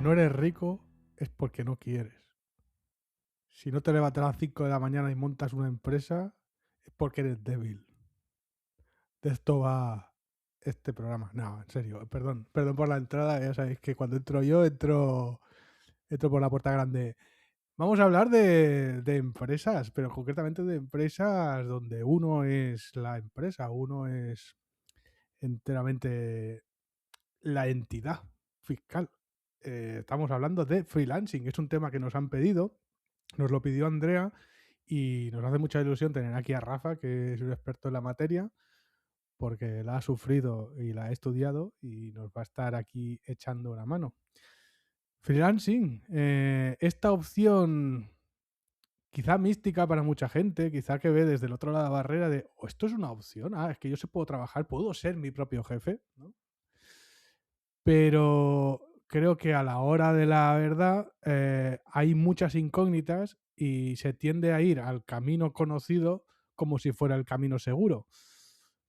no eres rico es porque no quieres. Si no te levantas a las 5 de la mañana y montas una empresa, es porque eres débil. De esto va este programa. No, en serio, perdón por la entrada. Ya sabéis que cuando entro yo, entro por la puerta grande. Vamos a hablar de empresas, pero concretamente de empresas donde uno es la empresa, uno es enteramente la entidad fiscal. Estamos hablando de freelancing, es un tema que nos han pedido, nos lo pidió Andrea y nos hace mucha ilusión tener aquí a Rafa, que es un experto en la materia, porque la ha sufrido y la ha estudiado y nos va a estar aquí echando una mano. Freelancing, esta opción quizá mística para mucha gente, quizá que ve desde el otro lado de la barrera de, oh, esto es una opción, es que yo se puedo trabajar, puedo ser mi propio jefe, ¿no? Pero creo que a la hora de la verdad hay muchas incógnitas y se tiende a ir al camino conocido como si fuera el camino seguro.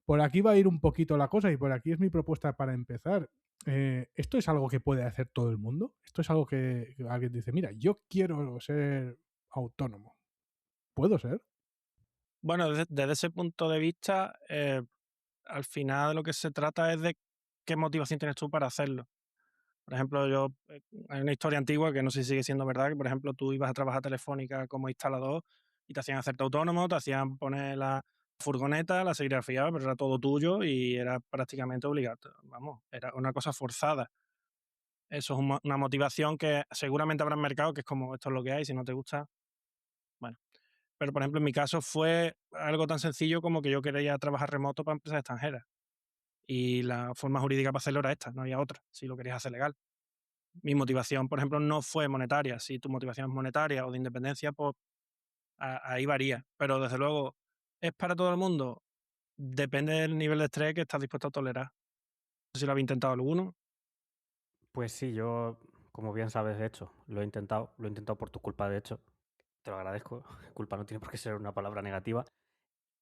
Por aquí va a ir un poquito la cosa y por aquí es mi propuesta para empezar. ¿Esto es algo que puede hacer todo el mundo? ¿Esto es algo que alguien dice, mira, yo quiero ser autónomo? ¿Puedo ser? Bueno, desde ese punto de vista, al final de lo que se trata es de qué motivación tienes tú para hacerlo. Por ejemplo, hay una historia antigua que no sé si sigue siendo verdad, que por ejemplo tú ibas a trabajar a Telefónica como instalador y te hacían hacerte autónomo, te hacían poner la furgoneta, la serigrafía, pero era todo tuyo y era prácticamente obligatorio. Vamos, era una cosa forzada. Eso es una motivación que seguramente habrá en mercado, que es como esto es lo que hay, si no te gusta, bueno. Pero, por ejemplo, en mi caso fue algo tan sencillo como que yo quería trabajar remoto para empresas extranjeras. Y la forma jurídica para hacerlo era esta, no había otra, si lo querías hacer legal. Mi motivación, por ejemplo, no fue monetaria. Si tu motivación es monetaria o de independencia, pues ahí varía. Pero desde luego, ¿es para todo el mundo? Depende del nivel de estrés que estás dispuesto a tolerar. No sé si lo había intentado alguno. Pues sí, yo, como bien sabes, de hecho, lo he intentado por tu culpa, de hecho, te lo agradezco, culpa no tiene por qué ser una palabra negativa,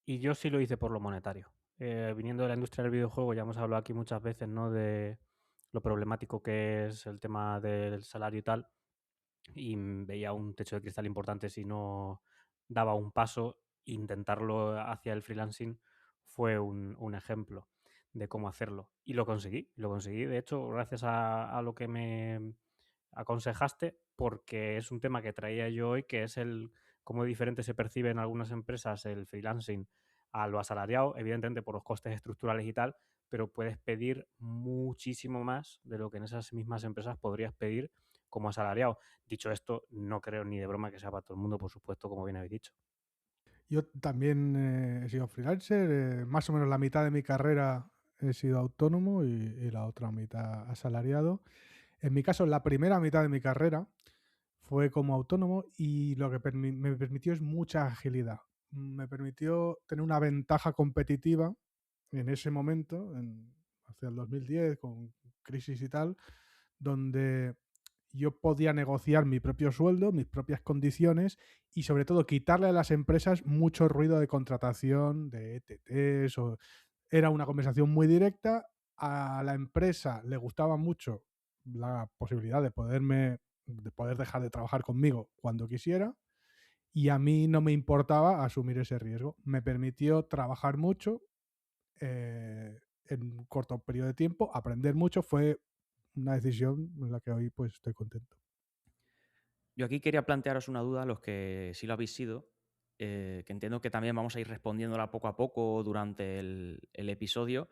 y yo sí lo hice por lo monetario. Viniendo de la industria del videojuego, ya hemos hablado aquí muchas veces, ¿no?, de lo problemático que es el tema del salario y tal, y veía un techo de cristal importante si no daba un paso. Intentarlo hacia el freelancing fue un ejemplo de cómo hacerlo. Y lo conseguí, lo conseguí. De hecho, gracias a lo que me aconsejaste, porque es un tema que traía yo hoy, que es el cómo diferente se percibe en algunas empresas el freelancing a lo asalariado, evidentemente por los costes estructurales y tal, pero puedes pedir muchísimo más de lo que en esas mismas empresas podrías pedir como asalariado. Dicho esto, no creo ni de broma que sea para todo el mundo, por supuesto, como bien habéis dicho. Yo también he sido freelancer, más o menos la mitad de mi carrera he sido autónomo y la otra mitad asalariado. En mi caso, la primera mitad de mi carrera fue como autónomo y lo que me permitió es mucha agilidad. Me permitió tener una ventaja competitiva en ese momento, hacia el 2010, con crisis y tal, donde yo podía negociar mi propio sueldo, mis propias condiciones y sobre todo quitarle a las empresas mucho ruido de contratación, de ETTs. Era una conversación muy directa. A la empresa le gustaba mucho la posibilidad de poder dejar de trabajar conmigo cuando quisiera y a mí no me importaba asumir ese riesgo. Me permitió trabajar mucho en un corto periodo de tiempo, aprender mucho. Fue una decisión en la que hoy pues estoy contento. Yo aquí quería plantearos una duda a los que sí lo habéis sido, que entiendo que también vamos a ir respondiéndola poco a poco durante el episodio,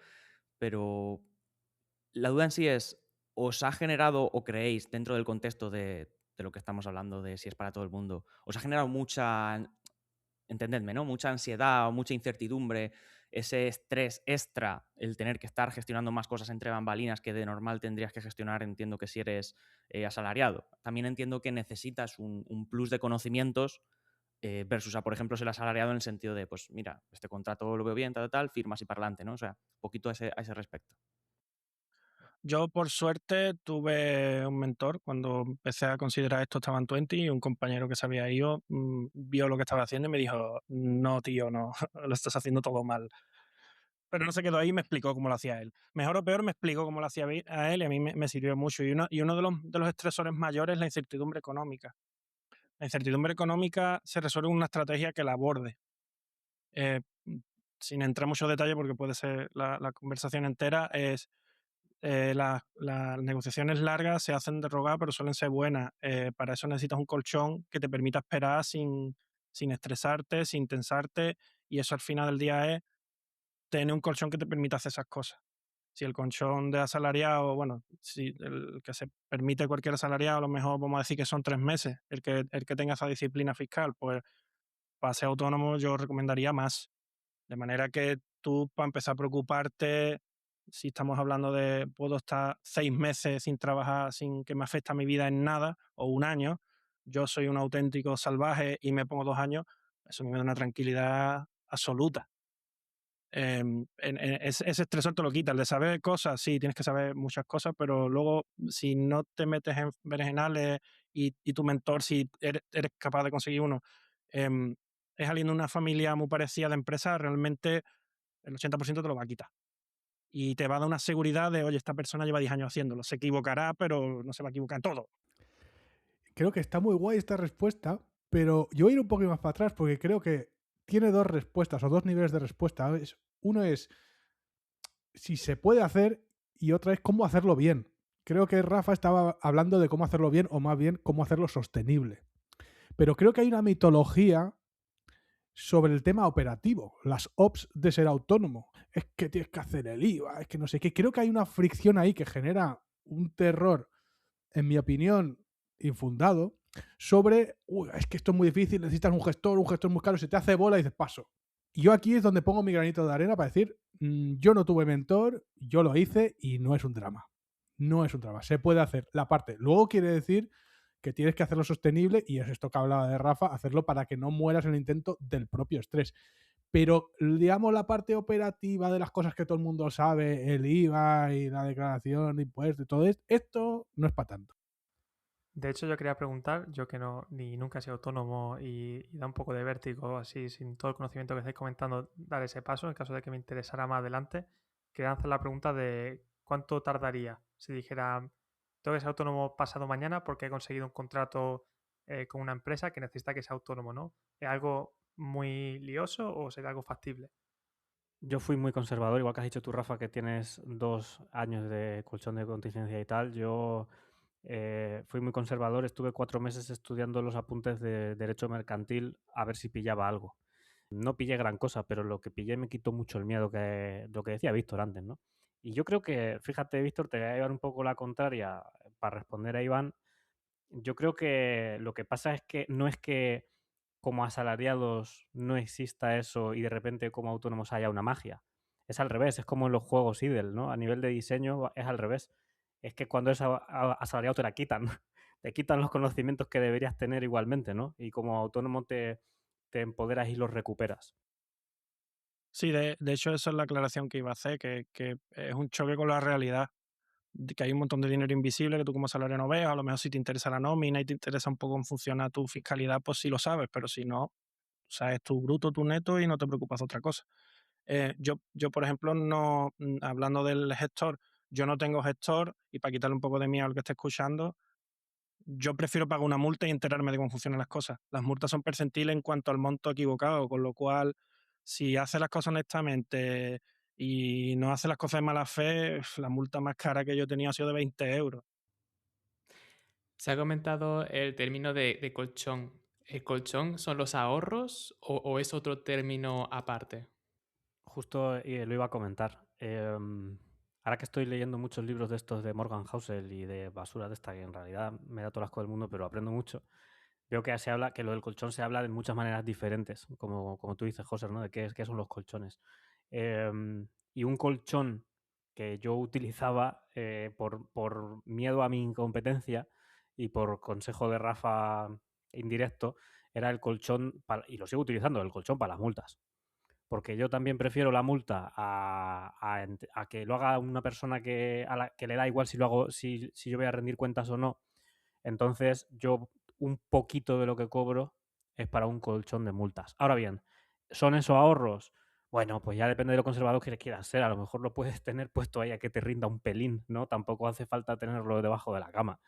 pero la duda en sí es, ¿os ha generado o creéis dentro del contexto de lo que estamos hablando de si es para todo el mundo, os ha generado mucha, entendedme, ¿no?, mucha ansiedad o mucha incertidumbre, ese estrés extra, el tener que estar gestionando más cosas entre bambalinas que de normal tendrías que gestionar, entiendo que si eres asalariado? También entiendo que necesitas un plus de conocimientos versus a, por ejemplo, ser asalariado en el sentido de, pues mira, este contrato lo veo bien, tal, tal, firmas y para adelante, ¿no? O sea, un poquito a ese respecto. Yo, por suerte, tuve un mentor cuando empecé a considerar esto, estaba en 20 y un compañero que se había ido vio lo que estaba haciendo y me dijo, no, tío, no, lo estás haciendo todo mal. pero no se quedó ahí y me explicó cómo lo hacía él. Mejor o peor, me explicó cómo lo hacía a él y a mí me sirvió mucho. Y uno de los estresores mayores es la incertidumbre económica. La incertidumbre económica se resuelve con una estrategia que la aborde. Eh, sin entrar en mucho detalle, porque puede ser la conversación entera, es las negociaciones largas se hacen de rogar, pero suelen ser buenas. Para eso necesitas un colchón que te permita esperar sin estresarte, sin tensarte, y eso al final del día es tener un colchón que te permita hacer esas cosas. Si el colchón de asalariado, bueno, si el que se permite cualquier asalariado, a lo mejor vamos a decir que son 3 meses, el que tenga esa disciplina fiscal, pues para ser autónomo yo recomendaría más. De manera que tú, para empezar a preocuparte, si estamos hablando de puedo estar 6 meses sin trabajar, sin que me afecte a mi vida en nada, o 1 año, yo soy un auténtico salvaje y me pongo 2 años, eso me da una tranquilidad absoluta. Ese estresor te lo quita. El de saber cosas, sí, tienes que saber muchas cosas, pero luego si no te metes en berenjenales y tu mentor, si eres capaz de conseguir uno, em, es alguien de una familia muy parecida de empresa, realmente el 80% te lo va a quitar. Y te va a dar una seguridad de, oye, esta persona lleva 10 años haciéndolo. Se equivocará, pero no se va a equivocar en todo. Creo que está muy guay esta respuesta, pero yo voy a ir un poco más para atrás porque creo que tiene dos respuestas o dos niveles de respuesta. Uno es si se puede hacer y otra es cómo hacerlo bien. Creo que Rafa estaba hablando de cómo hacerlo bien o más bien cómo hacerlo sostenible. Pero creo que hay una mitología sobre el tema operativo, las ops de ser autónomo. Es que tienes que hacer el IVA, es que no sé qué. Creo que hay una fricción ahí que genera un terror, en mi opinión, infundado, sobre, es que esto es muy difícil, necesitas un gestor muy caro, se te hace bola y dices, paso. Y yo aquí es donde pongo mi granito de arena para decir, yo no tuve mentor, yo lo hice y no es un drama. No es un drama, se puede hacer la parte. Luego quiere decir que tienes que hacerlo sostenible y es esto que hablaba de Rafa, hacerlo para que no mueras en el intento del propio estrés. Pero, digamos, la parte operativa de las cosas que todo el mundo sabe, el IVA y la declaración de impuestos y todo esto no es para tanto. De hecho, yo quería preguntar, yo que no ni nunca he sido autónomo y da un poco de vértigo, así, sin todo el conocimiento que estáis comentando, dar ese paso, en caso de que me interesara más adelante, quería hacer la pregunta de cuánto tardaría si dijera, tengo que ser autónomo pasado mañana porque he conseguido un contrato con una empresa que necesita que sea autónomo, ¿no? ¿Es algo muy lioso o sería algo factible? Yo fui muy conservador, igual que has dicho tú, Rafa, que tienes 2 años de colchón de contingencia y tal. Yo fui muy conservador, estuve 4 meses estudiando los apuntes de Derecho Mercantil a ver si pillaba algo. No pillé gran cosa, pero lo que pillé me quitó mucho el miedo, lo que decía Víctor antes, ¿no? Y yo creo que, fíjate, Víctor, te voy a llevar un poco la contraria para responder a Iván. Yo creo que lo que pasa es que no es que como asalariados no exista eso y de repente como autónomos haya una magia. Es al revés, es como en los juegos idle, ¿no? A nivel de diseño es al revés. Es que cuando eres asalariado te la quitan. Te quitan los conocimientos que deberías tener igualmente, ¿no? Y como autónomo te empoderas y los recuperas. Sí, de hecho, esa es la aclaración que iba a hacer, que es un choque con la realidad, de que hay un montón de dinero invisible que tú como salario no ves. A lo mejor si te interesa la nómina y te interesa un poco cómo funciona tu fiscalidad, pues sí lo sabes, pero si no, sabes tu bruto, tu neto y no te preocupas de otra cosa. Yo, por ejemplo, no, hablando del gestor, yo no tengo gestor y para quitarle un poco de miedo al que esté escuchando, yo prefiero pagar una multa y enterarme de cómo funcionan las cosas. Las multas son percentiles en cuanto al monto equivocado, con lo cual, si hace las cosas honestamente y no hace las cosas de mala fe, la multa más cara que yo tenía ha sido de 20 euros. Se ha comentado el término de colchón. ¿El colchón son los ahorros o es otro término aparte? Justo lo iba a comentar. Ahora que estoy leyendo muchos libros de estos de Morgan Housel y de basura de esta, que en realidad me da todo el asco del mundo, pero aprendo mucho, veo que se habla, que lo del colchón se habla de muchas maneras diferentes, como tú dices, José, ¿no? De qué son los colchones. Y un colchón que yo utilizaba por miedo a mi incompetencia y por consejo de Rafa indirecto, era el colchón, y lo sigo utilizando, el colchón para las multas. Porque yo también prefiero la multa a que lo haga una persona que le da igual si lo hago, si yo voy a rendir cuentas o no. Entonces, yo un poquito de lo que cobro es para un colchón de multas. Ahora bien, ¿son esos ahorros? Bueno, pues ya depende de lo conservador que quieras ser. A lo mejor lo puedes tener puesto ahí a que te rinda un pelín, ¿no? Tampoco hace falta tenerlo debajo de la cama.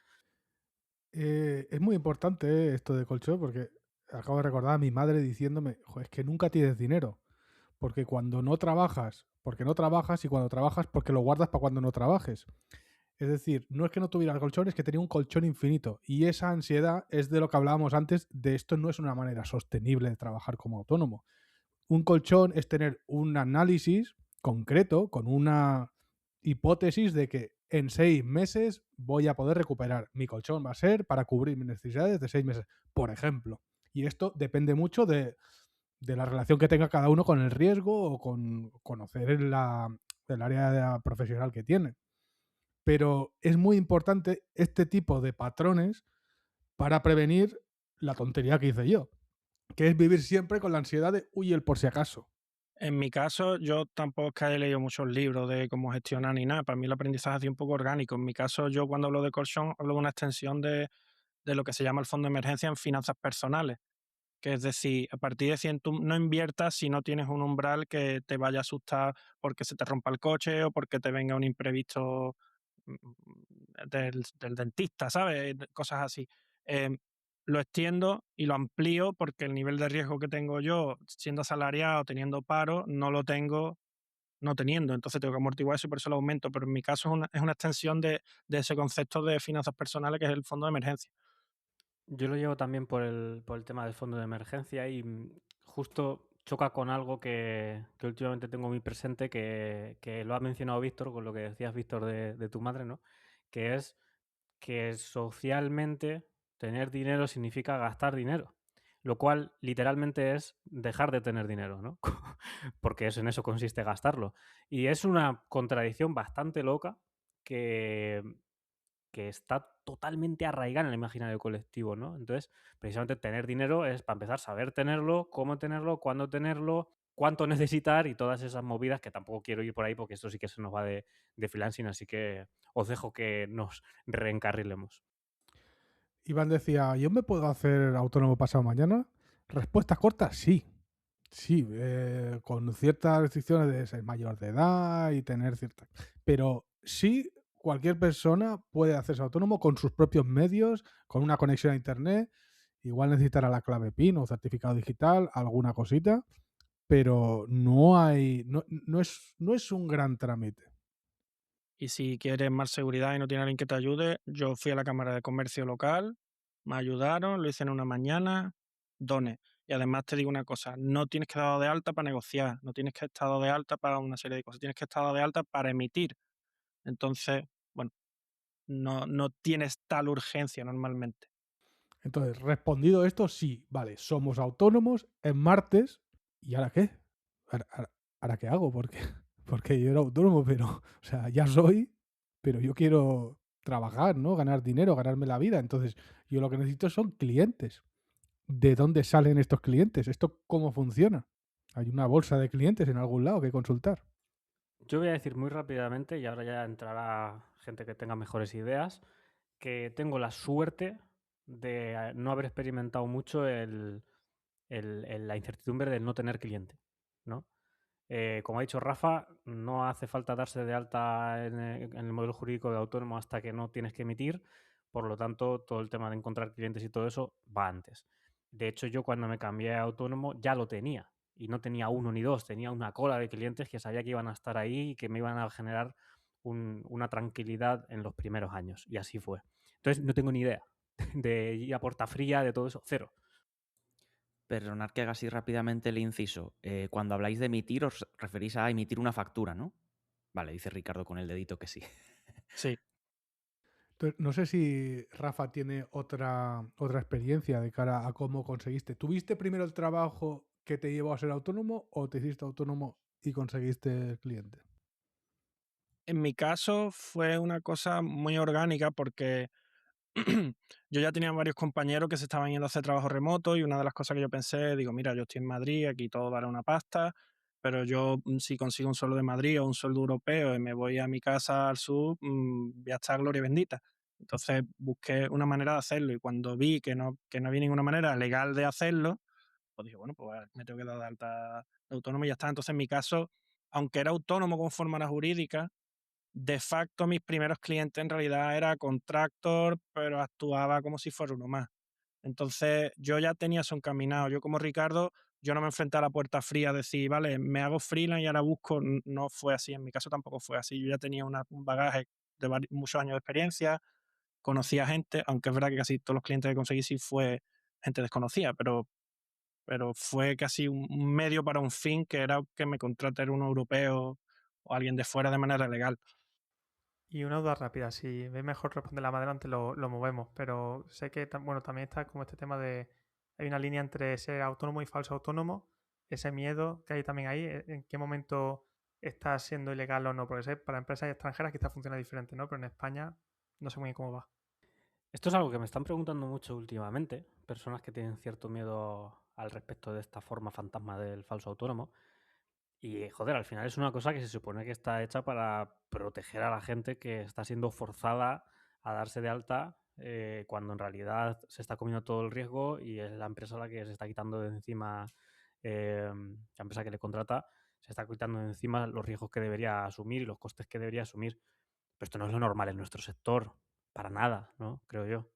Es muy importante esto de colchón porque acabo de recordar a mi madre diciéndome, "Jo, es que nunca tienes dinero, porque cuando no trabajas, porque no trabajas y cuando trabajas porque lo guardas para cuando no trabajes. Es decir, no es que no tuviera el colchón, es que tenía un colchón infinito. Y esa ansiedad es de lo que hablábamos antes, de esto no es una manera sostenible de trabajar como autónomo. Un colchón es tener un análisis concreto con una hipótesis de que en 6 meses voy a poder recuperar. Mi colchón va a ser para cubrir mis necesidades de 6 meses, por ejemplo. Y esto depende mucho de la relación que tenga cada uno con el riesgo o con conocer el área profesional que tiene. Pero es muy importante este tipo de patrones para prevenir la tontería que hice yo, que es vivir siempre con la ansiedad de, uy, el por si acaso. En mi caso, yo tampoco es que haya leído muchos libros de cómo gestionar ni nada. Para mí el aprendizaje ha sido un poco orgánico. En mi caso, yo cuando hablo de colchón, hablo de una extensión de lo que se llama el fondo de emergencia en finanzas personales. Que es decir, a partir de 100 tú no inviertas si no tienes un umbral que te vaya a asustar porque se te rompa el coche o porque te venga un imprevisto del dentista, ¿sabes? Cosas así. Em, lo extiendo y lo amplío porque el nivel de riesgo que tengo yo, siendo asalariado, teniendo paro, no lo tengo no teniendo. Entonces tengo que amortiguar eso y por eso lo aumento. Pero en mi caso es una extensión de ese concepto de finanzas personales que es el fondo de emergencia. Yo lo llevo también por el tema del fondo de emergencia y justo choca con algo que últimamente tengo muy presente, que lo ha mencionado Víctor, con lo que decías, Víctor, de tu madre, ¿no? Que es que socialmente tener dinero significa gastar dinero, lo cual literalmente es dejar de tener dinero, ¿no? Porque en eso consiste gastarlo. Y es una contradicción bastante loca que, que está totalmente arraigada en el imaginario colectivo, ¿no? Entonces, precisamente tener dinero es, para empezar, saber tenerlo, cómo tenerlo, cuándo tenerlo, cuánto necesitar y todas esas movidas que tampoco quiero ir por ahí porque esto sí que se nos va de freelancing, así que os dejo que nos reencarrilemos. Iván decía, ¿yo me puedo hacer autónomo pasado mañana? Respuesta corta, sí. Sí, con ciertas restricciones de ser mayor de edad y tener ciertas... Pero sí, cualquier persona puede hacerse autónomo con sus propios medios, con una conexión a Internet. Igual necesitará la clave PIN o certificado digital, alguna cosita, pero no es un gran trámite. Y si quieres más seguridad y no tienes alguien que te ayude, yo fui a la Cámara de Comercio local, me ayudaron, lo hice en una mañana, doné. Y además te digo una cosa, no tienes que estar de alta para negociar, no tienes que estar de alta para una serie de cosas, tienes que estar de alta para emitir. Entonces, bueno, no tienes tal urgencia normalmente. Entonces, respondido esto, sí, vale, somos autónomos, es martes, ¿y ahora qué? ¿Ahora qué hago? Porque, porque yo era autónomo, pero, o sea, ya soy, pero yo quiero trabajar, ¿no? Ganar dinero, ganarme la vida. Entonces, yo lo que necesito son clientes. ¿De dónde salen estos clientes? ¿Esto cómo funciona? Hay una bolsa de clientes en algún lado que consultar. Yo voy a decir muy rápidamente, y ahora ya entrará gente que tenga mejores ideas, que tengo la suerte de no haber experimentado mucho la incertidumbre de no tener cliente, ¿no? Como ha dicho Rafa, no hace falta darse de alta en el modelo jurídico de autónomo hasta que no tienes que emitir, por lo tanto, todo el tema de encontrar clientes y todo eso va antes. De hecho, yo cuando me cambié a autónomo ya lo tenía, y no tenía uno ni dos, tenía una cola de clientes que sabía que iban a estar ahí y que me iban a generar una tranquilidad en los primeros años, y así fue. Entonces, no tengo ni idea de ir a puerta fría, de todo eso, cero. Perdonad que haga así rápidamente el inciso. Cuando habláis de emitir, os referís a emitir una factura, ¿no? Vale, dice Ricardo con el dedito que sí. Sí. Entonces, no sé si Rafa tiene otra experiencia de cara a cómo conseguiste. ¿Tuviste primero el trabajo que te llevó a ser autónomo o te hiciste autónomo y conseguiste el cliente? En mi caso fue una cosa muy orgánica porque yo ya tenía varios compañeros que se estaban yendo a hacer trabajo remoto y una de las cosas que yo pensé, digo, mira, yo estoy en Madrid, aquí todo vale una pasta, pero yo si consigo un sueldo de Madrid o un sueldo europeo y me voy a mi casa al sur, voy a estar gloria bendita. Entonces busqué una manera de hacerlo y cuando vi que no había ninguna manera legal de hacerlo, pues dije, bueno, pues me tengo que dar de alta de autónomo y ya está. Entonces, en mi caso, aunque era autónomo con fórmula jurídica, de facto mis primeros clientes en realidad era contractor, pero actuaba como si fuera uno más. Entonces, yo ya tenía eso encaminado. Yo como Ricardo, yo no me enfrenté a la puerta fría a decir, vale, me hago freelance y ahora busco. No fue así, en mi caso tampoco fue así. Yo ya tenía un bagaje de muchos años de experiencia, conocía gente, aunque es verdad que casi todos los clientes que conseguí sí fue gente desconocida, pero fue casi un medio para un fin, que era que me contratara un europeo o alguien de fuera de manera legal. Y una duda rápida, si ves mejor responderla más adelante, lo movemos, pero sé que bueno, también está como este tema de, hay una línea entre ser autónomo y falso autónomo, ese miedo que hay también ahí, en qué momento está siendo ilegal o no, porque sé, para empresas extranjeras quizás funciona diferente, ¿no? Pero en España no sé muy bien cómo va. Esto es algo que me están preguntando mucho últimamente, personas que tienen cierto miedo al respecto de esta forma fantasma del falso autónomo. Y joder, al final es una cosa que se supone que está hecha para proteger a la gente que está siendo forzada a darse de alta cuando en realidad se está comiendo todo el riesgo y es la empresa la que se está quitando de encima, la empresa que le contrata, se está quitando de encima los riesgos que debería asumir y los costes que debería asumir. Pero esto no es lo normal en nuestro sector, para nada, ¿no? Creo yo.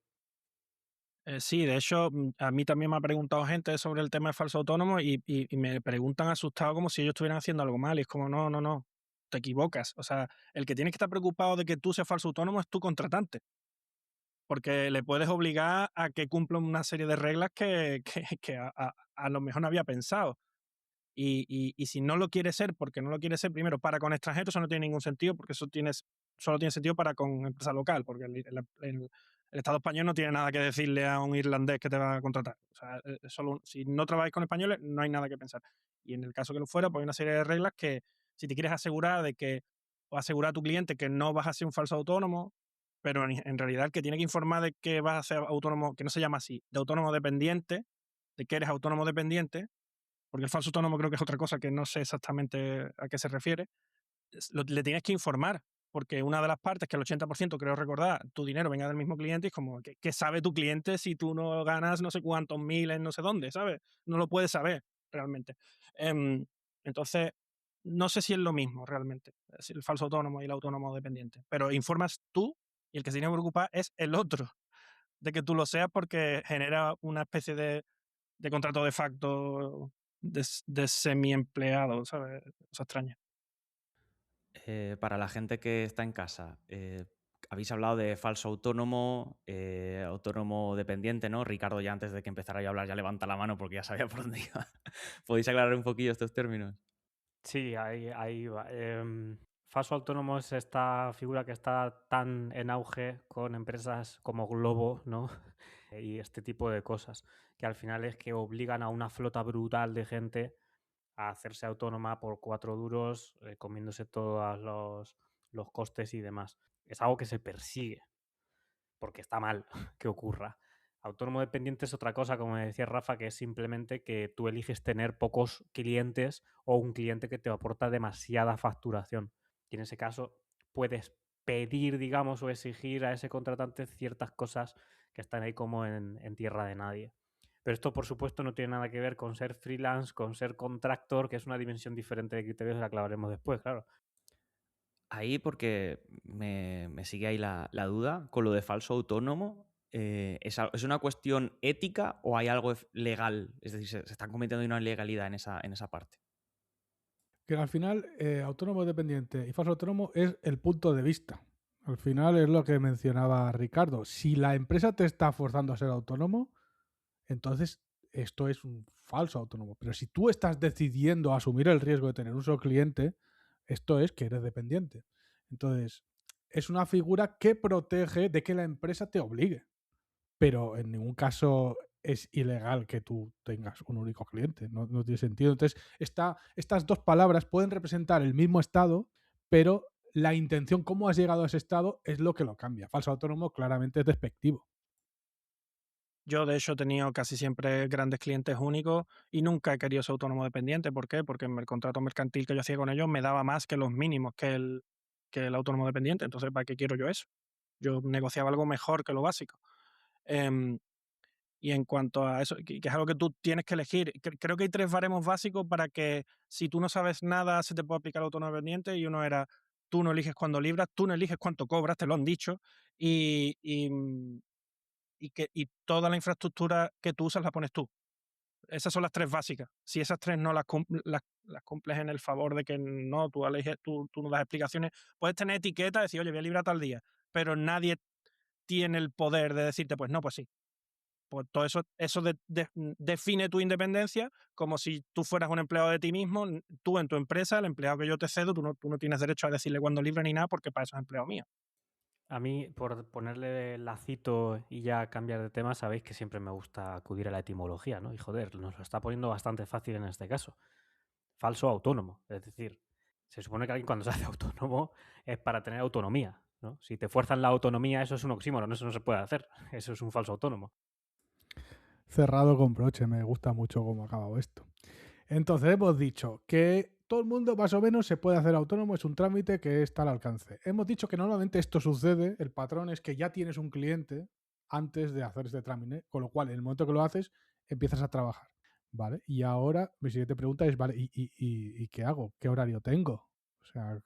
Sí, de hecho, a mí también me ha preguntado gente sobre el tema de falso autónomo y me preguntan asustado como si ellos estuvieran haciendo algo mal. Y es como, no, no, no, te equivocas. O sea, el que tiene que estar preocupado de que tú seas falso autónomo es tu contratante, porque le puedes obligar a que cumpla una serie de reglas que a lo mejor no había pensado. Y si no lo quiere ser, porque no lo quiere ser, primero, para con extranjeros, eso no tiene ningún sentido, porque solo tiene sentido para con empresa local, porque el Estado español no tiene nada que decirle a un irlandés que te va a contratar. O sea, si no trabajáis con españoles, no hay nada que pensar. Y en el caso que lo fuera, pues hay una serie de reglas que, si te quieres asegurar de que, o asegurar a tu cliente que no vas a ser un falso autónomo, pero en realidad el que tiene que informar de que vas a ser autónomo, que no se llama así, de autónomo dependiente, de que eres autónomo dependiente, porque el falso autónomo creo que es otra cosa que no sé exactamente a qué se refiere, le tienes que informar, porque una de las partes, que el 80% creo recordar, tu dinero venga del mismo cliente, es como, ¿qué sabe tu cliente si tú no ganas no sé cuántos miles, no sé dónde, ¿sabes? No lo puedes saber realmente. Entonces, no sé si es lo mismo realmente, el falso autónomo y el autónomo dependiente, pero informas tú y el que se tiene que preocupar es el otro, de que tú lo seas porque genera una especie de contrato de facto de semi-empleado, ¿sabes? Cosa extraña. Para la gente que está en casa, habéis hablado de falso autónomo, autónomo dependiente, ¿no? Ricardo, ya antes de que empezara yo a hablar, ya levanta la mano porque ya sabía por dónde iba. ¿Podéis aclarar un poquillo estos términos? Sí, ahí va. Falso autónomo es esta figura que está tan en auge con empresas como Globo, ¿no? Y este tipo de cosas, que al final es que obligan a una flota brutal de gente a hacerse autónoma por 4 duros, comiéndose todos los costes y demás. Es algo que se persigue, porque está mal que ocurra. Autónomo dependiente es otra cosa, como decía Rafa, que es simplemente que tú eliges tener pocos clientes o un cliente que te aporta demasiada facturación. Y en ese caso puedes pedir, digamos, o exigir a ese contratante ciertas cosas que están ahí como en tierra de nadie. Pero esto, por supuesto, no tiene nada que ver con ser freelance, con ser contractor, que es una dimensión diferente de criterios, la aclararemos después, claro. Ahí porque me sigue ahí la duda con lo de falso autónomo. ¿Es una cuestión ética o hay algo legal? Es decir, ¿se están cometiendo una ilegalidad en esa parte? Que al final, autónomo dependiente y falso autónomo es el punto de vista. Al final es lo que mencionaba Ricardo. Si la empresa te está forzando a ser autónomo, entonces esto es un falso autónomo. Pero si tú estás decidiendo asumir el riesgo de tener un solo cliente, esto es que eres dependiente. Entonces, es una figura que protege de que la empresa te obligue. Pero en ningún caso es ilegal que tú tengas un único cliente. No tiene sentido. Entonces, estas dos palabras pueden representar el mismo estado, pero la intención, cómo has llegado a ese estado, es lo que lo cambia. Falso autónomo claramente es despectivo. Yo, de hecho, he tenido casi siempre grandes clientes únicos y nunca he querido ser autónomo dependiente. ¿Por qué? Porque el contrato mercantil que yo hacía con ellos me daba más que los mínimos que el autónomo dependiente. Entonces, ¿para qué quiero yo eso? Yo negociaba algo mejor que lo básico. Em, Y en cuanto a eso, que es algo que tú tienes que elegir, creo que hay 3 baremos básicos para que si tú no sabes nada se te pueda aplicar el autónomo dependiente, y uno era, tú no eliges cuándo libras, tú no eliges cuánto cobras, te lo han dicho, y toda la infraestructura que tú usas la pones tú. Esas son las 3 básicas. Si esas 3 no las cumples en el favor de que no, tú no das explicaciones, puedes tener etiqueta, decir, oye, voy a librar tal día, pero nadie tiene el poder de decirte, pues no, pues sí. Pues todo eso define tu independencia, como si tú fueras un empleado de ti mismo. Tú en tu empresa, el empleado que yo te cedo, tú no tienes derecho a decirle cuándo libre ni nada, porque para eso es empleado mío. A mí, por ponerle lacito y ya cambiar de tema, sabéis que siempre me gusta acudir a la etimología, ¿no? Y joder, nos lo está poniendo bastante fácil en este caso. Falso autónomo. Es decir, se supone que alguien cuando se hace autónomo es para tener autonomía, ¿no? Si te fuerzan la autonomía, eso es un oxímoron, eso no se puede hacer. Eso es un falso autónomo. Cerrado con broche, me gusta mucho cómo ha acabado esto. Entonces hemos dicho que todo el mundo más o menos se puede hacer autónomo, es un trámite que está al alcance. Hemos dicho que normalmente esto sucede, el patrón es que ya tienes un cliente antes de hacer este trámite, con lo cual en el momento que lo haces empiezas a trabajar, ¿vale? Y ahora mi siguiente pregunta es, vale, ¿y qué hago? ¿Qué horario tengo? O sea,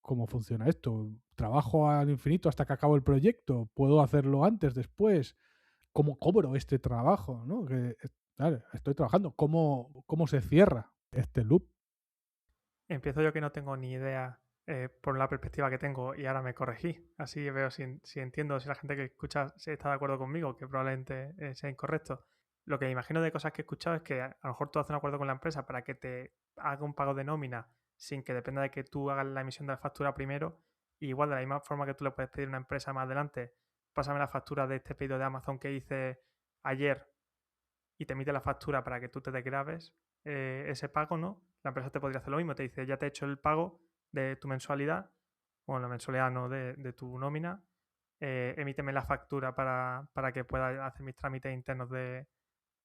¿cómo funciona esto? ¿Trabajo al infinito hasta que acabo el proyecto? ¿Puedo hacerlo antes, después? ¿Cómo cobro este trabajo? ¿No? Vale, estoy trabajando. ¿Cómo se cierra este loop? Empiezo yo que no tengo ni idea por la perspectiva que tengo y ahora me corregí. Así veo si entiendo, si la gente que escucha si está de acuerdo conmigo, que probablemente sea incorrecto. Lo que imagino de cosas que he escuchado es que a lo mejor tú haces un acuerdo con la empresa para que te haga un pago de nómina sin que dependa de que tú hagas la emisión de la factura primero. Y igual de la misma forma que tú le puedes pedir a una empresa más adelante, pásame la factura de este pedido de Amazon que hice ayer y te emite la factura para que tú te desgrabes ese pago, ¿no? La empresa te podría hacer lo mismo, te dice, ya te he hecho el pago de tu mensualidad, bueno, la mensualidad no, de tu nómina, emíteme la factura para que pueda hacer mis trámites internos de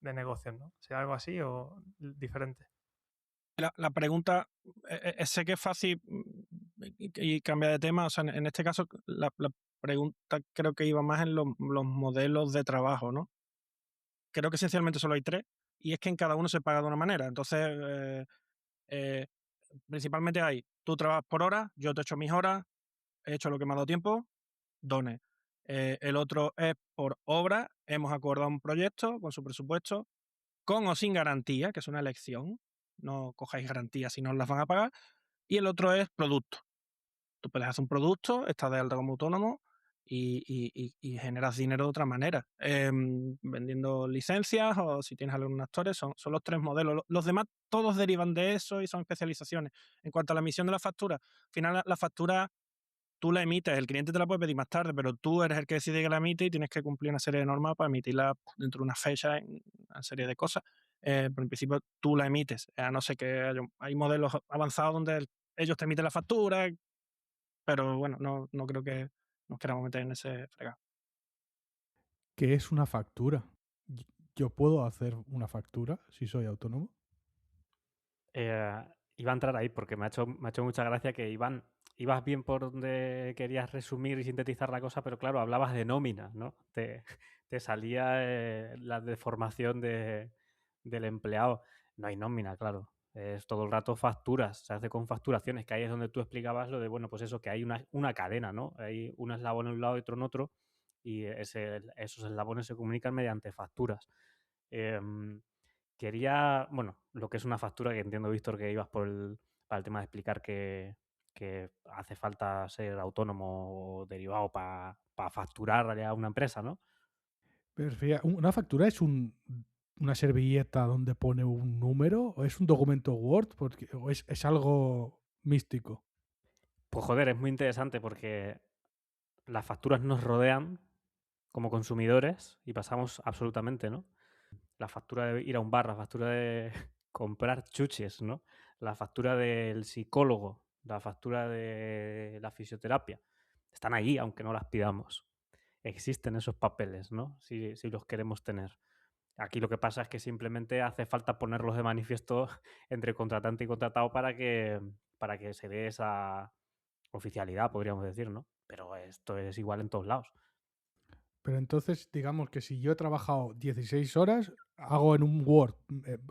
negocios, ¿no? ¿Sea algo así o diferente? La pregunta, sé que es fácil y cambia de tema. O sea, en este caso, la pregunta creo que iba más en los modelos de trabajo, ¿no? Creo que esencialmente solo hay 3, y es que en cada uno se paga de una manera. Entonces, principalmente hay, tú trabajas por horas, yo te echo mis horas, he hecho lo que me ha dado tiempo, done. El otro es por obra, hemos acordado un proyecto con su presupuesto, con o sin garantía, que es una elección, no cojáis garantías si no os las van a pagar. Y el otro es producto. Tú puedes hacer un producto, estás de alta como autónomo y generas dinero de otra manera, vendiendo licencias o si tienes algunos actores. Son los 3 modelos. Los demás todos derivan de eso y son especializaciones. En cuanto a la emisión de la factura, al final la factura tú la emites, el cliente te la puede pedir más tarde, pero tú eres el que decide que la emite y tienes que cumplir una serie de normas para emitirla dentro de una fecha, en una serie de cosas. Pero en principio tú la emites, a no ser que hay modelos avanzados donde ellos te emiten la factura, pero bueno, no creo que nos queramos meter en ese fregado. ¿Qué es una factura? ¿Yo puedo hacer una factura si soy autónomo? Iba a entrar ahí porque me ha hecho mucha gracia que ibas bien por donde querías resumir y sintetizar la cosa, pero claro, hablabas de nómina, ¿no? Te salía la deformación del empleado. No hay nómina, claro. Es todo el rato facturas, se hace con facturaciones, que ahí es donde tú explicabas lo de, bueno, pues eso, que hay una cadena, ¿no? Hay un eslabón en un lado y otro en otro, y esos eslabones se comunican mediante facturas. Quería, bueno, lo que es una factura, que entiendo, Víctor, que ibas para el tema de explicar que hace falta ser autónomo o derivado para facturar a una empresa, ¿no? Pero fíjate, ¿una factura es una servilleta donde pone un número? ¿O es un documento Word? ¿O es algo místico? Pues joder, es muy interesante porque las facturas nos rodean como consumidores y pasamos absolutamente, ¿no? La factura de ir a un bar, la factura de comprar chuches, ¿no? La factura del psicólogo, la factura de la fisioterapia. Están ahí, aunque no las pidamos. Existen esos papeles, ¿no? Si los queremos tener. Aquí lo que pasa es que simplemente hace falta ponerlos de manifiesto entre contratante y contratado para que se dé esa oficialidad, podríamos decir, ¿no? Pero esto es igual en todos lados. Pero entonces, digamos que si yo he trabajado 16 horas, hago en un Word,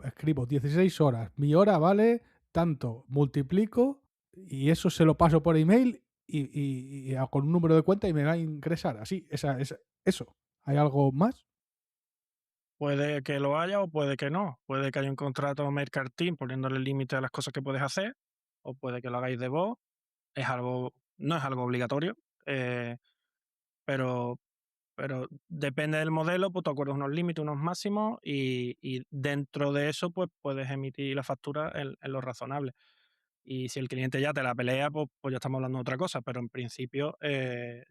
escribo 16 horas, mi hora vale tanto, multiplico y eso se lo paso por email y con un número de cuenta y me va a ingresar. Así, eso. ¿Hay algo más? Puede que lo haya o puede que no. Puede que haya un contrato mercantil poniéndole límite a las cosas que puedes hacer, o puede que lo hagáis de vos. No es algo obligatorio, pero, pero depende del modelo, pues te acuerdas unos límites, unos máximos, y dentro de eso, pues puedes emitir la factura en lo razonable. Y si el cliente ya te la pelea, pues ya estamos hablando de otra cosa, pero en principio,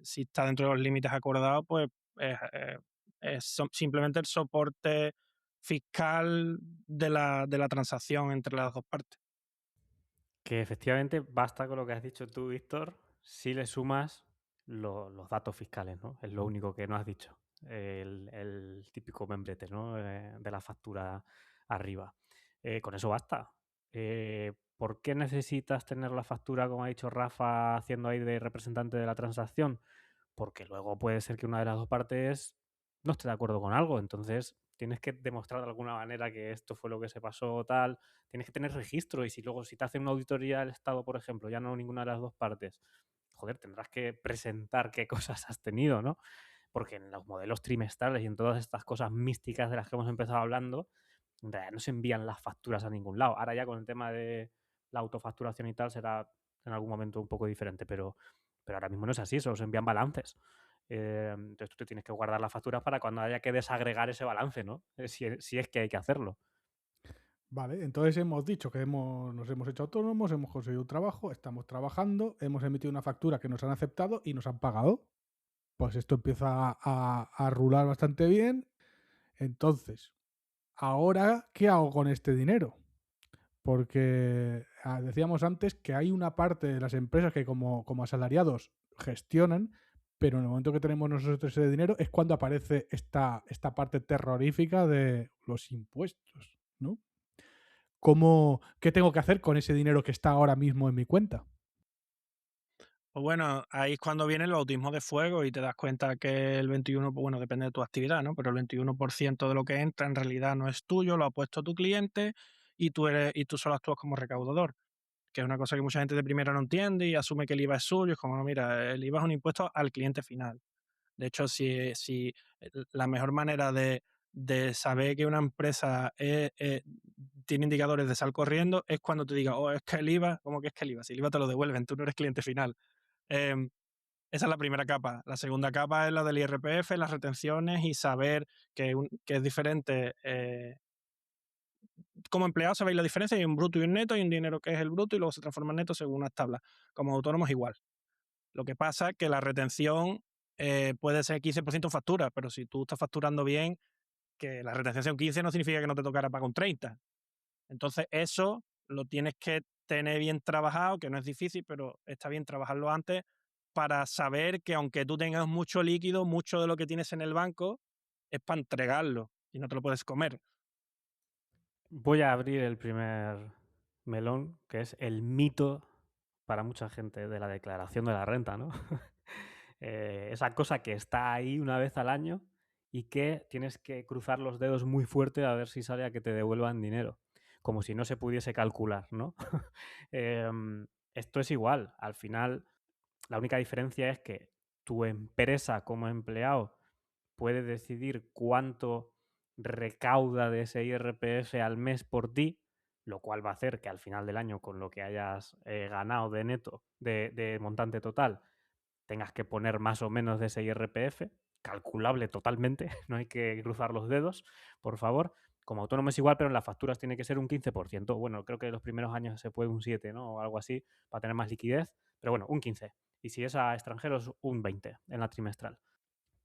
si está dentro de los límites acordados, pues es simplemente el soporte fiscal de la transacción entre las dos partes. Que efectivamente basta con lo que has dicho tú, Víctor, si le sumas los datos fiscales, ¿no? Es lo único que no has dicho. El típico membrete, ¿no? De la factura arriba. Con eso basta. ¿Por qué necesitas tener la factura, como ha dicho Rafa, haciendo ahí de representante de la transacción? Porque luego puede ser que una de las dos partes no esté de acuerdo con algo. Entonces tienes que demostrar de alguna manera que esto fue lo que se pasó o tal. Tienes que tener registro y si luego si te hacen una auditoría del Estado, por ejemplo, ya no ninguna de las dos partes, joder, tendrás que presentar qué cosas has tenido, ¿no? Porque en los modelos trimestrales y en todas estas cosas místicas de las que hemos empezado hablando, en realidad no se envían las facturas a ningún lado. Ahora ya con el tema de la autofacturación y tal será en algún momento un poco diferente, pero ahora mismo no es así, solo se envían balances. Entonces tú te tienes que guardar las facturas para cuando haya que desagregar ese balance, ¿no? Si es que hay que hacerlo. Vale, entonces hemos dicho que nos hemos hecho autónomos, hemos conseguido un trabajo, estamos trabajando, hemos emitido una factura que nos han aceptado y nos han pagado. Pues esto empieza a rular bastante bien. Entonces, ahora, ¿qué hago con este dinero? Porque decíamos antes que hay una parte de las empresas que como asalariados gestionan, pero en el momento que tenemos nosotros ese dinero es cuando aparece esta parte terrorífica de los impuestos, ¿no? ¿Qué tengo que hacer con ese dinero que está ahora mismo en mi cuenta? Pues bueno, ahí es cuando viene el bautismo de fuego y te das cuenta que el 21, pues bueno, depende de tu actividad, ¿no? Pero el 21% de lo que entra en realidad no es tuyo, lo ha puesto tu cliente y tú solo actúas como recaudador, que es una cosa que mucha gente de primera no entiende y asume que el IVA es suyo. Es como, no, mira, el IVA es un impuesto al cliente final. De hecho, si la mejor manera de saber que una empresa tiene indicadores de sal corriendo es cuando te diga, oh, es que el IVA, ¿cómo que es que el IVA? Si el IVA te lo devuelven, tú no eres cliente final. Em, Esa es la primera capa. La segunda capa es la del IRPF, las retenciones y saber que es diferente. Como empleado sabéis la diferencia, hay un bruto y un neto, hay un dinero que es el bruto y luego se transforma en neto según unas tablas. Como autónomos igual. Lo que pasa es que la retención puede ser 15% factura, pero si tú estás facturando bien, que la retención sea un 15 no significa que no te tocara pagar un 30. Entonces eso lo tienes que tener bien trabajado, que no es difícil, pero está bien trabajarlo antes para saber que aunque tú tengas mucho líquido, mucho de lo que tienes en el banco es para entregarlo y no te lo puedes comer. Voy a abrir el primer melón, que es el mito para mucha gente de la declaración de la renta, ¿no? Esa cosa que está ahí una vez al año y que tienes que cruzar los dedos muy fuerte a ver si sale a que te devuelvan dinero, como si no se pudiese calcular, ¿no? Esto es igual, al final la única diferencia es que tu empresa como empleado puede decidir cuánto recauda de ese IRPF al mes por ti, lo cual va a hacer que al final del año, con lo que hayas ganado de neto, de montante total, tengas que poner más o menos de ese IRPF, calculable totalmente, no hay que cruzar los dedos, por favor. Como autónomo es igual, pero en las facturas tiene que ser un 15%. Bueno, creo que en los primeros años se puede un 7, ¿no? O algo así, para tener más liquidez, pero bueno, un 15. Y si es a extranjeros, un 20 en la trimestral.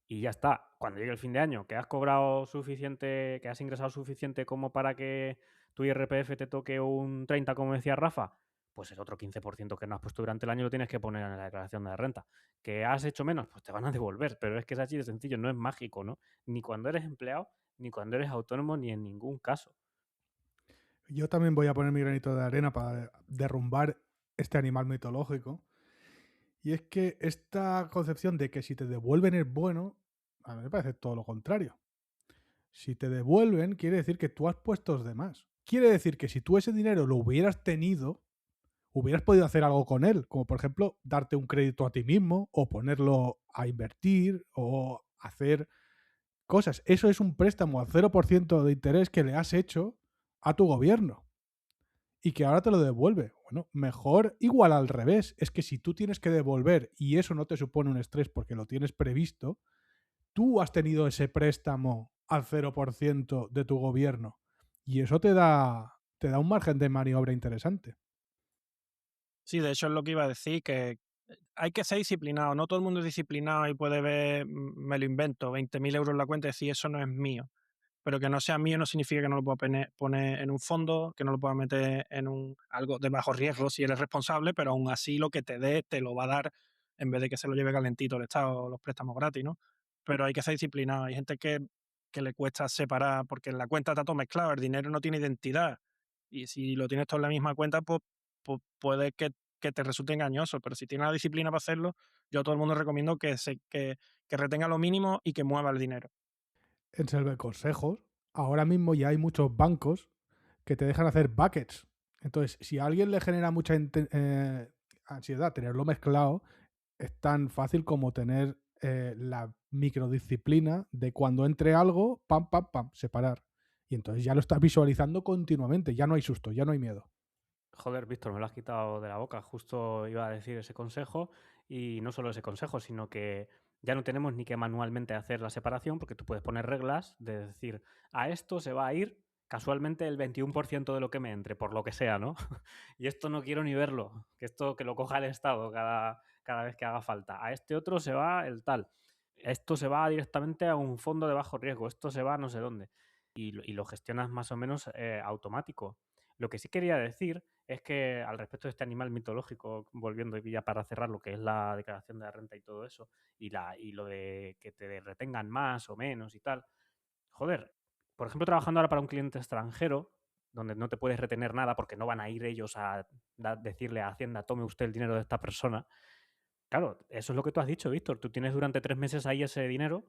Y ya está. Cuando llegue el fin de año, que has cobrado suficiente, que has ingresado suficiente como para que tu IRPF te toque un 30, como decía Rafa, pues el otro 15% que no has puesto durante el año lo tienes que poner en la declaración de la renta. ¿Que has hecho menos? Pues te van a devolver, pero es que es así de sencillo, no es mágico, ¿no? Ni cuando eres empleado, ni cuando eres autónomo, ni en ningún caso. Yo también voy a poner mi granito de arena para derrumbar este animal mitológico. Y es que esta concepción de que si te devuelven es bueno, A mí me parece todo lo contrario. Si te devuelven, quiere decir que tú has puesto de más. Quiere decir que si tú ese dinero lo hubieras tenido, hubieras podido hacer algo con él, como por ejemplo darte un crédito a ti mismo o ponerlo a invertir o hacer cosas. Eso es un préstamo al 0% de interés que le has hecho a tu gobierno y que ahora te lo devuelve. Bueno, mejor igual al revés. Es que si tú tienes que devolver y eso no te supone un estrés porque lo tienes previsto, tú has tenido ese préstamo al 0% de tu gobierno y eso te da un margen de maniobra interesante. Sí, de hecho es lo que iba a decir, que hay que ser disciplinado. No todo el mundo es disciplinado y puede ver, me lo invento, 20.000 euros en la cuenta y decir eso no es mío. Pero que no sea mío no significa que no lo pueda poner en un fondo, que no lo pueda meter en algo de bajo riesgo si eres responsable, pero aún así lo que te dé te lo va a dar en vez de que se lo lleve calentito el Estado o los préstamos gratis, ¿no? Pero hay que ser disciplinado. Hay gente que le cuesta separar porque en la cuenta está todo mezclado, el dinero no tiene identidad. Y si lo tienes todo en la misma cuenta, pues puede que te resulte engañoso. Pero si tienes la disciplina para hacerlo, yo a todo el mundo recomiendo que retenga lo mínimo y que mueva el dinero. En Selve Consejos, ahora mismo ya hay muchos bancos que te dejan hacer buckets. Entonces, si a alguien le genera mucha ansiedad tenerlo mezclado, es tan fácil como tener la microdisciplina de cuando entre algo, pam, pam, pam, separar. Y entonces ya lo estás visualizando continuamente, ya no hay susto, ya no hay miedo. Joder, Víctor, me lo has quitado de la boca. Justo iba a decir ese consejo y no solo ese consejo, sino que ya no tenemos ni que manualmente hacer la separación porque tú puedes poner reglas de decir, a esto se va a ir casualmente el 21% de lo que me entre, por lo que sea, ¿no? Y esto no quiero ni verlo, que esto que lo coja el Estado cada vez que haga falta. A este otro se va el tal. Esto se va directamente a un fondo de bajo riesgo, esto se va a no sé dónde. Y lo gestionas más o menos automático. Lo que sí quería decir es que al respecto de este animal mitológico, volviendo ya para cerrar lo que es la declaración de la renta y todo eso, y lo de que te retengan más o menos y tal, joder, por ejemplo, trabajando ahora para un cliente extranjero, donde no te puedes retener nada porque no van a ir ellos a decirle a Hacienda, tome usted el dinero de esta persona. Claro, eso es lo que tú has dicho, Víctor. Tú tienes durante 3 meses ahí ese dinero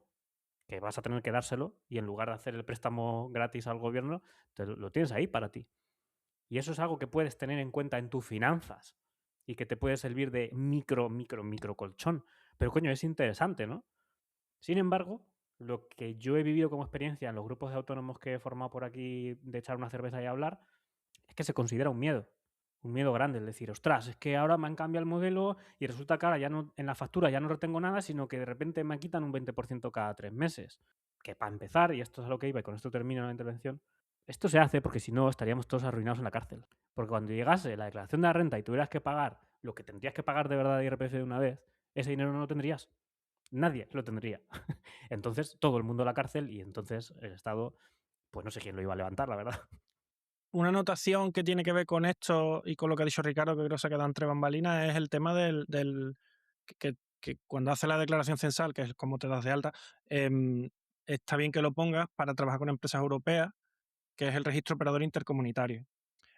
que vas a tener que dárselo y en lugar de hacer el préstamo gratis al gobierno, lo tienes ahí para ti. Y eso es algo que puedes tener en cuenta en tus finanzas y que te puede servir de micro colchón. Pero coño, es interesante, ¿no? Sin embargo, lo que yo he vivido como experiencia en los grupos de autónomos que he formado por aquí de echar una cerveza y hablar, es que se considera un miedo grande, es decir, ostras, es que ahora me han cambiado el modelo y resulta que ahora ya no, en la factura ya no retengo nada, sino que de repente me quitan un 20% cada 3 meses. Que para empezar, y esto es a lo que iba y con esto termino la intervención, esto se hace porque si no estaríamos todos arruinados en la cárcel. Porque cuando llegase la declaración de la renta y tuvieras que pagar lo que tendrías que pagar de verdad de IRPF de una vez, ese dinero no lo tendrías. Nadie lo tendría. Entonces todo el mundo a la cárcel y entonces el Estado, pues no sé quién lo iba a levantar, la verdad. Una anotación que tiene que ver con esto y con lo que ha dicho Ricardo, que creo que se ha quedado entre bambalinas, es el tema que cuando hace la declaración censal, que es como te das de alta, está bien que lo pongas para trabajar con empresas europeas, que es el registro operador intercomunitario.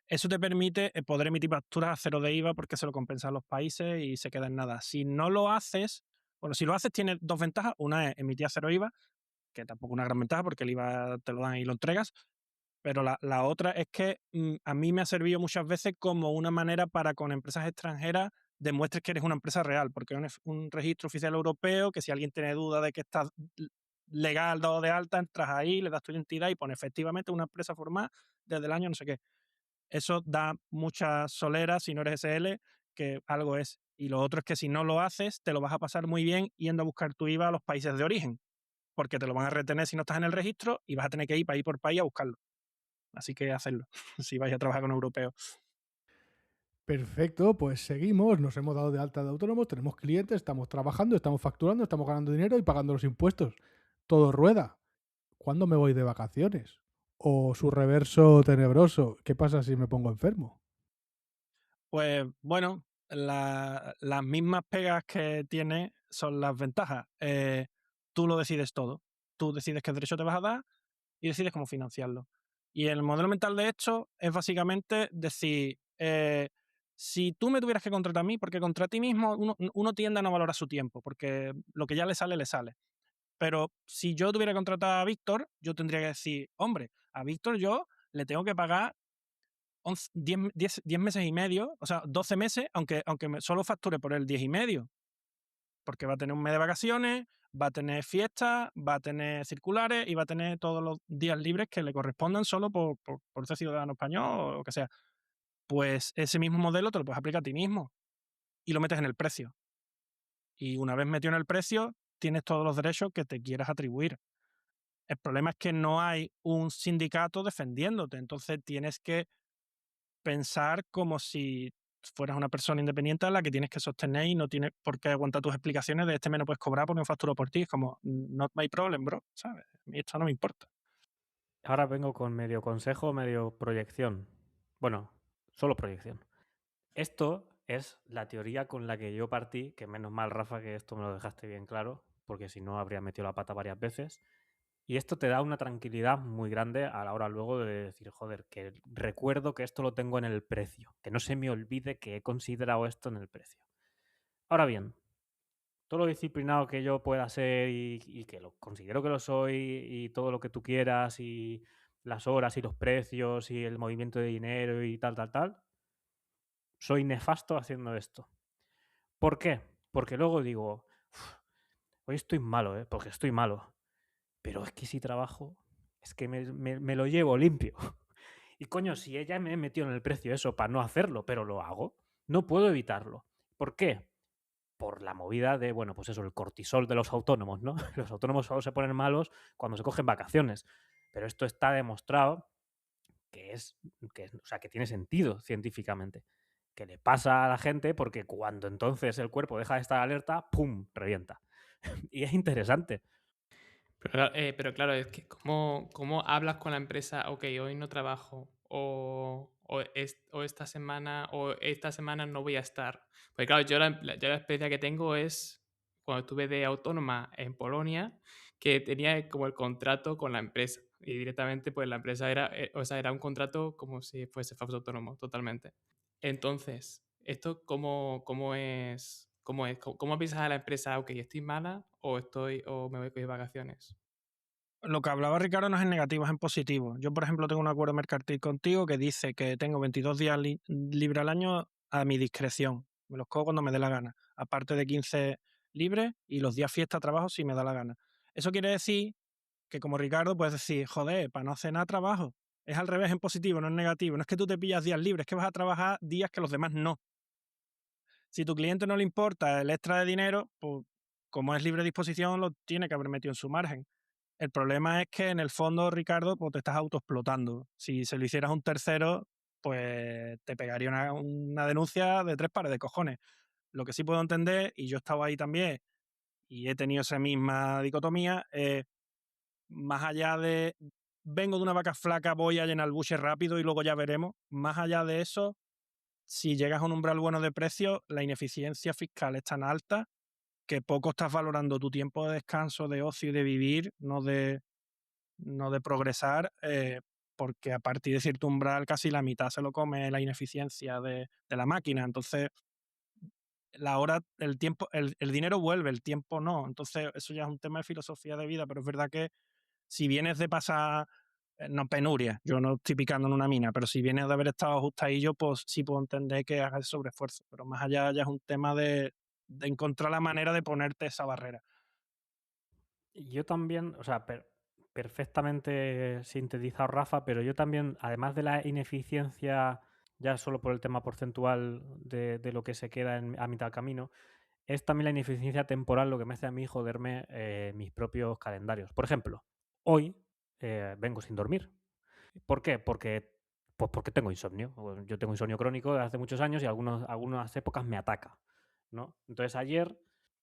Eso te permite poder emitir facturas a cero de IVA porque se lo compensan los países y se queda en nada. Si no lo haces, bueno, si lo haces tiene dos ventajas. Una es emitir a cero IVA, que tampoco es una gran ventaja porque el IVA te lo dan y lo entregas. Pero la otra es que a mí me ha servido muchas veces como una manera para con empresas extranjeras demuestres que eres una empresa real, porque es un registro oficial europeo que si alguien tiene duda de que estás legal dado de alta, entras ahí, le das tu identidad y pone efectivamente una empresa formada desde el año no sé qué. Eso da mucha solera si no eres SL, que algo es. Y lo otro es que si no lo haces, te lo vas a pasar muy bien yendo a buscar tu IVA a los países de origen, porque te lo van a retener si no estás en el registro y vas a tener que ir país por país a buscarlo. Así que hacerlo, si vais a trabajar con europeos. Perfecto, pues seguimos, nos hemos dado de alta de autónomos, tenemos clientes, estamos trabajando, estamos facturando, estamos ganando dinero y pagando los impuestos. Todo rueda. ¿Cuándo me voy de vacaciones? O su reverso tenebroso, ¿qué pasa si me pongo enfermo? Pues bueno, las mismas pegas que tiene son las ventajas. Tú lo decides todo. Tú decides qué derecho te vas a dar y decides cómo financiarlo. Y el modelo mental de esto es básicamente decir, si tú me tuvieras que contratar a mí, porque contra ti mismo uno tiende a no valorar su tiempo, porque lo que ya le sale, le sale. Pero si yo tuviera contratado a Víctor, yo tendría que decir, hombre, a Víctor yo le tengo que pagar 10 meses y medio, o sea, 12 meses, aunque solo facture por él 10 y medio. Porque va a tener un mes de vacaciones, va a tener fiestas, va a tener circulares y va a tener todos los días libres que le correspondan solo por ser ciudadano español o lo que sea. Pues ese mismo modelo te lo puedes aplicar a ti mismo y lo metes en el precio. Y una vez metido en el precio, tienes todos los derechos que te quieras atribuir. El problema es que no hay un sindicato defendiéndote, entonces tienes que pensar como si fueras una persona independiente a la que tienes que sostener y no tienes por qué aguantar tus explicaciones de este me no puedes cobrar porque no facturo por ti. Es como, not my problem, bro, ¿sabes? A mí esto no me importa. Ahora vengo con medio consejo, medio proyección. Bueno, solo proyección. Esto es la teoría con la que yo partí, que menos mal, Rafa, que esto me lo dejaste bien claro, porque si no habría metido la pata varias veces. Y esto te da una tranquilidad muy grande a la hora luego de decir, joder, que recuerdo que esto lo tengo en el precio, que no se me olvide que he considerado esto en el precio. Ahora bien, todo lo disciplinado que yo pueda ser y que lo considero que lo soy y todo lo que tú quieras y las horas y los precios y el movimiento de dinero y tal, soy nefasto haciendo esto. ¿Por qué? Porque luego digo, hoy estoy malo, porque estoy malo. Pero es que si trabajo, es que me lo llevo limpio. Y coño, si ella me he metido en el precio eso para no hacerlo, pero lo hago, no puedo evitarlo. ¿Por qué? Por la movida de, bueno, pues eso, el cortisol de los autónomos, ¿no? Los autónomos solo se ponen malos cuando se cogen vacaciones. Pero esto está demostrado o sea, que tiene sentido científicamente. Que le pasa a la gente porque cuando entonces el cuerpo deja de estar alerta, ¡pum!, revienta. Y es interesante. Pero claro, es que ¿cómo hablas con la empresa? Ok, hoy no trabajo, o esta semana no voy a estar. Porque claro, yo la experiencia que tengo es cuando estuve de autónoma en Polonia, que tenía como el contrato con la empresa. Y directamente, pues la empresa era un contrato como si fuese falso autónomo, totalmente. Entonces, ¿esto cómo es? ¿Cómo avisas a la empresa, ok, estoy mala o me voy a coger vacaciones? Lo que hablaba Ricardo no es en negativo, es en positivo. Yo, por ejemplo, tengo un acuerdo mercantil contigo que dice que tengo 22 días libre al año a mi discreción. Me los cojo cuando me dé la gana. Aparte de 15 libres y los días fiesta trabajo si me da la gana. Eso quiere decir que como Ricardo puedes decir, joder, para no hacer nada trabajo. Es al revés, en positivo, no en negativo. No es que tú te pillas días libres, es que vas a trabajar días que los demás no. Si tu cliente no le importa el extra de dinero, pues como es libre disposición, lo tiene que haber metido en su margen. El problema es que en el fondo, Ricardo, pues te estás autoexplotando. Si se lo hicieras a un tercero, pues te pegaría una denuncia de 3 pares de cojones. Lo que sí puedo entender, y yo estaba ahí también, y he tenido esa misma dicotomía, más allá de vengo de una vaca flaca, voy a llenar el buche rápido y luego ya veremos, más allá de eso, si llegas a un umbral bueno de precios, la ineficiencia fiscal es tan alta que poco estás valorando tu tiempo de descanso, de ocio y de vivir, no de progresar, porque a partir de cierto umbral casi la mitad se lo come la ineficiencia de la máquina. Entonces, la hora, el tiempo, el dinero vuelve, el tiempo no. Entonces, eso ya es un tema de filosofía de vida, pero es verdad que si vienes de pasar, no penuria, yo no estoy picando en una mina, pero si vienes de haber estado ajustadillo, pues sí puedo entender que hagas sobreesfuerzo. Pero más allá ya es un tema de encontrar la manera de ponerte esa barrera. Yo también, o sea, perfectamente sintetizado Rafa, pero yo también, además de la ineficiencia, ya solo por el tema porcentual de lo que se queda a mitad del camino, es también la ineficiencia temporal lo que me hace a mí joderme mis propios calendarios. Por ejemplo, hoy vengo sin dormir. ¿Por qué? Pues porque tengo insomnio. Yo tengo insomnio crónico desde hace muchos años y algunas épocas me ataca, ¿no? Entonces ayer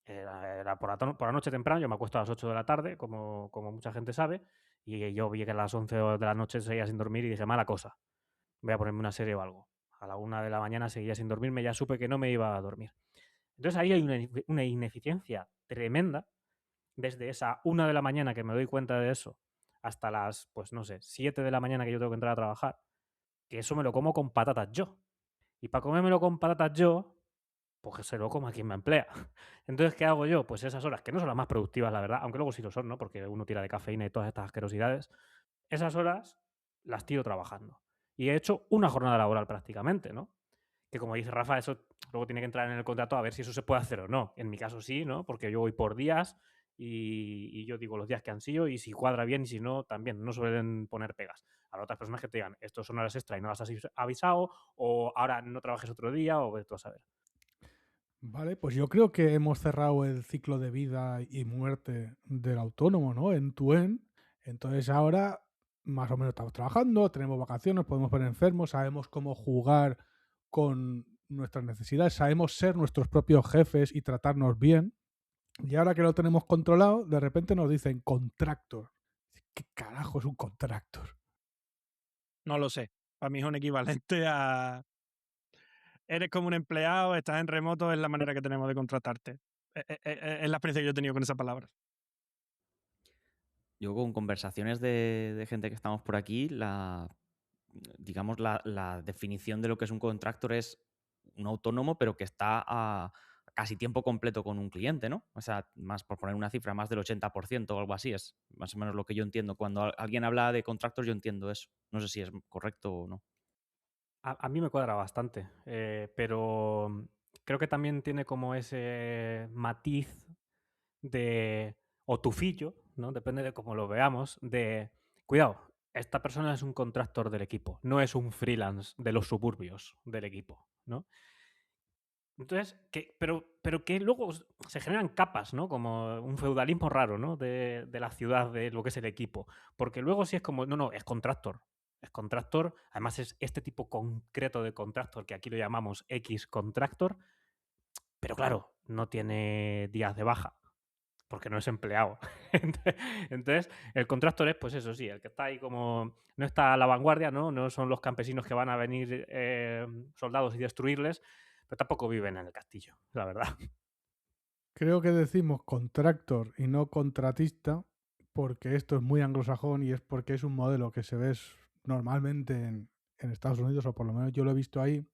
era por la noche temprano, yo me acuesto a las 8 de la tarde, como mucha gente sabe, y yo vi que a las 11 de la noche seguía sin dormir y dije, mala cosa, voy a ponerme una serie o algo. A la 1 de la mañana seguía sin dormirme, ya supe que no me iba a dormir. Entonces ahí hay una ineficiencia tremenda desde esa 1 de la mañana que me doy cuenta de eso hasta las, pues no sé, 7 de la mañana que yo tengo que entrar a trabajar, que eso me lo como con patatas yo. Y para comérmelo con patatas yo, pues que se lo coma quien me emplea. Entonces, ¿qué hago yo? Pues esas horas, que no son las más productivas, la verdad, aunque luego sí lo son, ¿no? Porque uno tira de cafeína y todas estas asquerosidades. Esas horas las tiro trabajando. Y he hecho una jornada laboral prácticamente, ¿no? Que como dice Rafa, eso luego tiene que entrar en el contrato a ver si eso se puede hacer o no. En mi caso sí, ¿no? Porque yo voy por días y yo digo los días que han sido y si cuadra bien y si no, también. No suelen poner pegas. Habrá otras personas que te digan, estos son horas extra y no las has avisado, o ahora no trabajes otro día, o vete tú a saber. Vale, pues yo creo que hemos cerrado el ciclo de vida y muerte del autónomo, ¿no? En tu end. Entonces ahora más o menos estamos trabajando, tenemos vacaciones, podemos ver enfermos, sabemos cómo jugar con nuestras necesidades, sabemos ser nuestros propios jefes y tratarnos bien. Y ahora que lo tenemos controlado, de repente nos dicen contractor. ¿Qué carajo es un contractor? No lo sé. Para mí es un equivalente a... Eres como un empleado, estás en remoto, es la manera que tenemos de contratarte. Es la experiencia que yo he tenido con esa palabra. Yo con conversaciones de gente que estamos por aquí, digamos, la definición de lo que es un contractor es un autónomo, pero que está a casi tiempo completo con un cliente, ¿no? O sea, más por poner una cifra, más del 80% o algo así, es más o menos lo que yo entiendo. Cuando alguien habla de contractors, yo entiendo eso. No sé si es correcto o no. A mí me cuadra bastante, pero creo que también tiene como ese matiz de, o tufillo, ¿no? Depende de cómo lo veamos, de, cuidado, esta persona es un contractor del equipo, no es un freelance de los suburbios del equipo, ¿no? Entonces, pero que luego se generan capas, ¿no? Como un feudalismo raro, ¿no? De la ciudad, de lo que es el equipo. Porque luego sí es como, no, es contractor. Es contractor, además es este tipo concreto de contractor, que aquí lo llamamos X contractor, pero claro, no tiene días de baja, porque no es empleado. Entonces, el contractor es, pues eso sí, el que está ahí como, no está a la vanguardia, ¿no? No son los campesinos que van a venir soldados y destruirles, pero tampoco viven en el castillo, la verdad. Creo que decimos contractor y no contratista porque esto es muy anglosajón y es porque es un modelo que se ve normalmente en Estados Unidos, o por lo menos yo lo he visto ahí.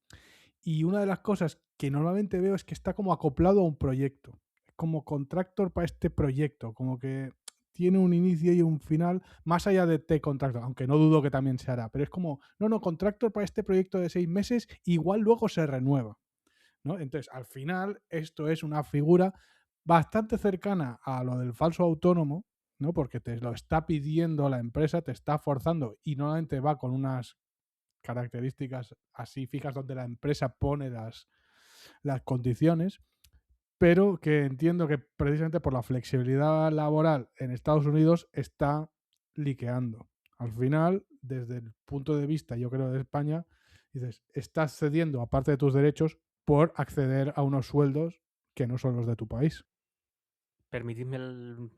Y una de las cosas que normalmente veo es que está como acoplado a un proyecto. Es como contractor para este proyecto, como que tiene un inicio y un final, más allá de T-contractor, aunque no dudo que también se hará, pero es como, no, contractor para este proyecto de 6 meses, igual luego se renueva, ¿no? Entonces, al final, esto es una figura bastante cercana a lo del falso autónomo, ¿no? Porque te lo está pidiendo la empresa, te está forzando y normalmente va con unas características así fijas donde la empresa pone las condiciones, pero que entiendo que precisamente por la flexibilidad laboral en Estados Unidos está liqueando. Al final, desde el punto de vista, yo creo, de España, dices, estás cediendo aparte de tus derechos por acceder a unos sueldos que no son los de tu país. Permitidme el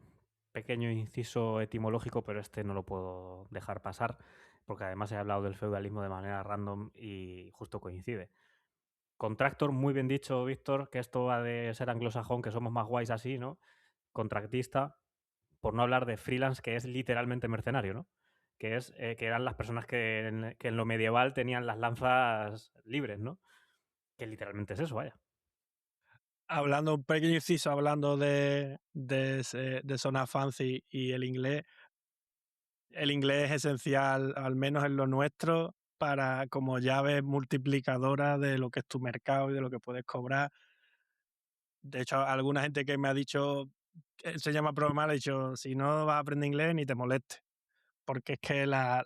pequeño inciso etimológico, pero este no lo puedo dejar pasar, porque además he hablado del feudalismo de manera random y justo coincide. Contractor, muy bien dicho, Víctor, que esto va de ser anglosajón, que somos más guays así, ¿no? Contractista, por no hablar de freelance, que es literalmente mercenario, ¿no? Que eran las personas que en lo medieval tenían las lanzas libres, ¿no? Que literalmente es eso, vaya. Hablando, un pequeño inciso, hablando de sonar fancy y el inglés es esencial, al menos en lo nuestro, para como llave multiplicadora de lo que es tu mercado y de lo que puedes cobrar. De hecho, alguna gente que me ha dicho, que se llama programar, ha dicho, si no vas a aprender inglés, ni te molestes. Porque es que la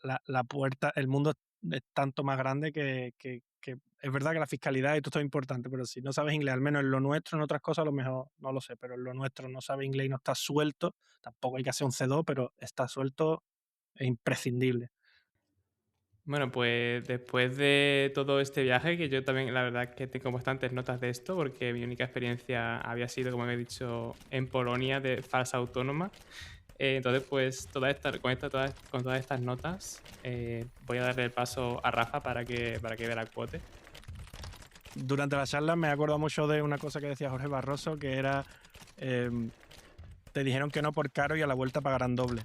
puerta, el mundo es tanto más grande que es verdad que la fiscalidad y todo esto es importante, pero si no sabes inglés, al menos en lo nuestro, en otras cosas a lo mejor no lo sé, pero en lo nuestro no sabes inglés y no estás suelto, tampoco hay que hacer un C2, pero estar suelto es imprescindible. Bueno, pues después de todo este viaje, que yo también la verdad que tengo bastantes notas de esto, porque mi única experiencia había sido, como he dicho, en Polonia de falsa autónoma. Entonces, pues con todas estas notas, voy a darle el paso a Rafa para que dé la cuote. Durante la charla me he acordado mucho de una cosa que decía Jorge Barroso, que era te dijeron que no por caro y a la vuelta pagarán doble.